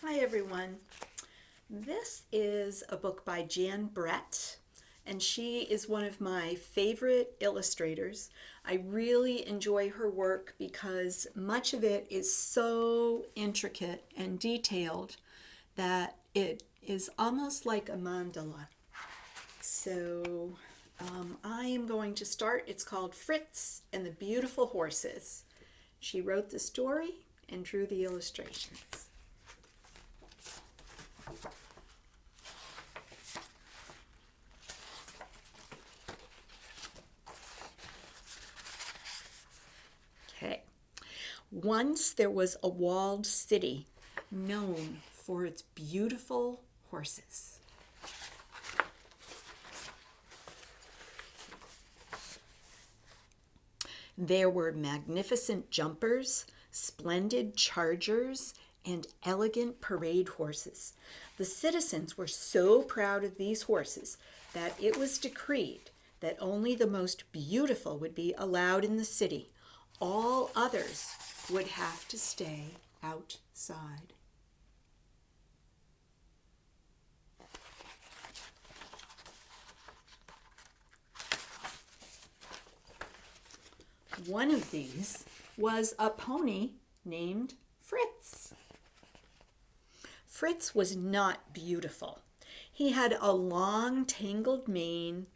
Hi everyone. This is a book by Jan Brett, and she is one of my favorite illustrators. I really enjoy her work because much of it is so intricate and detailed that it is almost like a mandala. So I am going to start. It's called Fritz and the Beautiful Horses. She wrote the story and drew the illustrations. Okay. Once there was a walled city known for its beautiful horses. There were magnificent jumpers, splendid chargers, and elegant parade horses. The citizens were so proud of these horses that it was decreed that only the most beautiful would be allowed in the city. All others would have to stay outside. One of these was a pony named Fritz. Fritz was not beautiful. He had a long, tangled mane,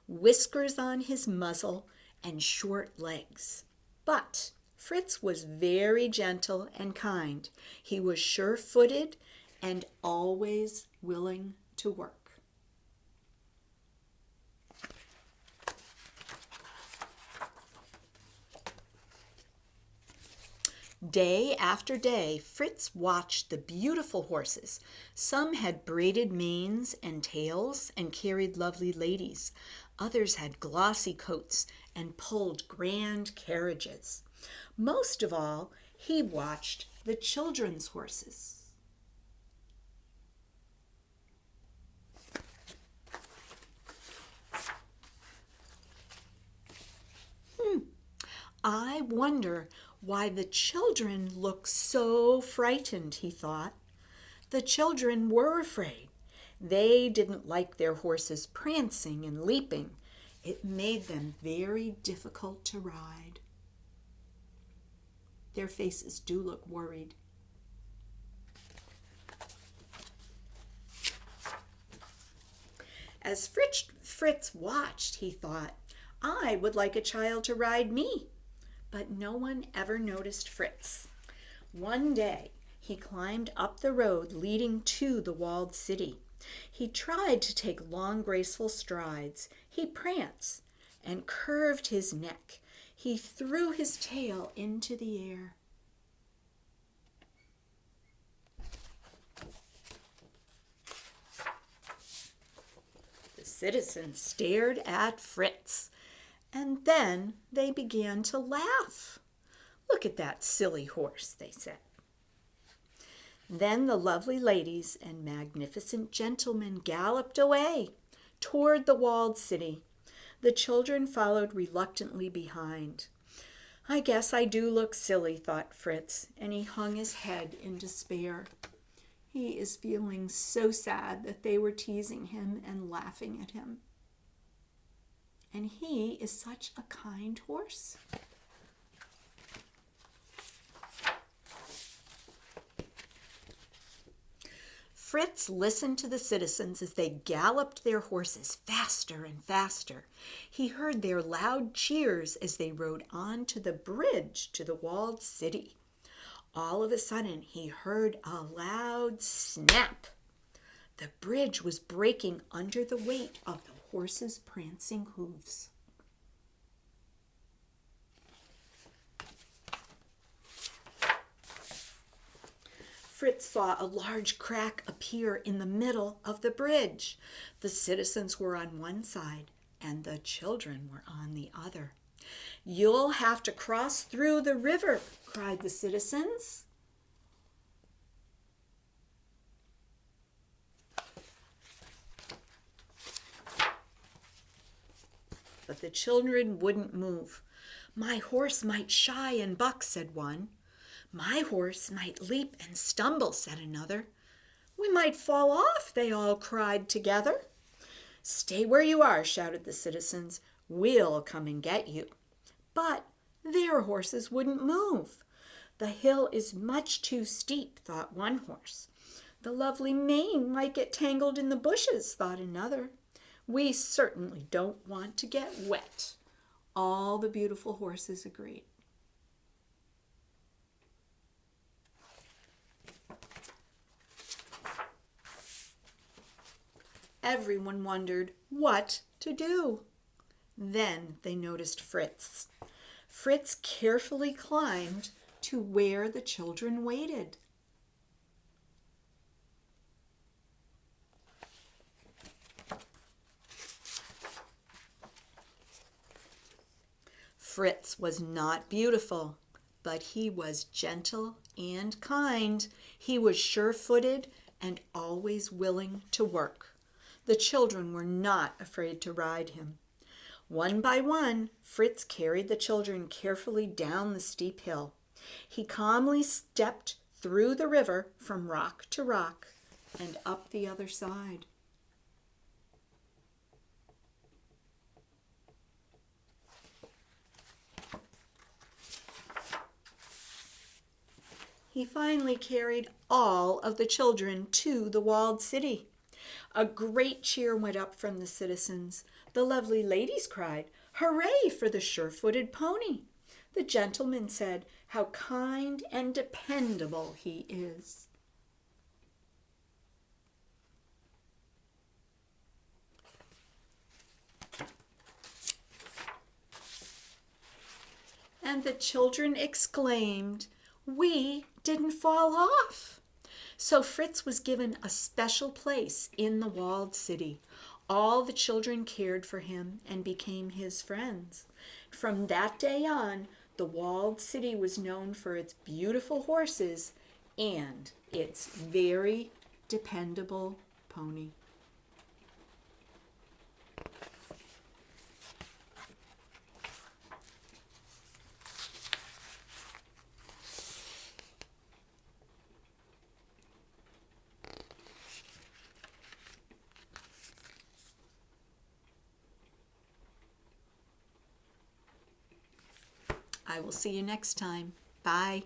whiskers on his muzzle, and short legs. But Fritz was very gentle and kind. He was sure-footed and always willing to work. Day after day, Fritz watched the beautiful horses. Some had braided manes and tails and carried lovely ladies. Others had glossy coats and pulled grand carriages. Most of all, he watched the children's horses. I wonder why the children look so frightened, he thought. The children were afraid. They didn't like their horses prancing and leaping. It made them very difficult to ride. Their faces do look worried. As Fritz watched, he thought, I would like a child to ride me. But no one ever noticed Fritz. One day, he climbed up the road leading to the walled city. He tried to take long, graceful strides. He pranced and curved his neck. He threw his tail into the air. The citizens stared at Fritz. And then they began to laugh. Look at that silly horse, they said. Then the lovely ladies and magnificent gentlemen galloped away toward the walled city. The children followed reluctantly behind. I guess I do look silly, thought Fritz, and he hung his head in despair. He is feeling so sad that they were teasing him and laughing at him. And he is such a kind horse. Fritz listened to the citizens as they galloped their horses faster and faster. He heard their loud cheers as they rode on to the bridge to the walled city. All of a sudden, he heard a loud snap. The bridge was breaking under the weight of the horses' prancing hooves. Fritz saw a large crack appear in the middle of the bridge. The citizens were on one side and the children were on the other. You'll have to cross through the river, cried the citizens. But the children wouldn't move. My horse might shy and buck, said one. My horse might leap and stumble, said another. We might fall off, they all cried together. Stay where you are, shouted the citizens. We'll come and get you. But their horses wouldn't move. The hill is much too steep, thought one horse. The lovely mane might get tangled in the bushes, thought another. We certainly don't want to get wet. All the beautiful horses agreed. Everyone wondered what to do. Then they noticed Fritz. Fritz carefully climbed to where the children waited. Fritz was not beautiful, but he was gentle and kind. He was sure-footed and always willing to work. The children were not afraid to ride him. One by one, Fritz carried the children carefully down the steep hill. He calmly stepped through the river from rock to rock and up the other side. He finally carried all of the children to the walled city. A great cheer went up from the citizens. The lovely ladies cried, "Hooray for the sure-footed pony!" The gentlemen said, "How kind and dependable he is!" And the children exclaimed, "We didn't fall off!" So Fritz was given a special place in the walled city. All the children cared for him and became his friends. From that day on, the walled city was known for its beautiful horses and its very dependable pony. I will see you next time. Bye.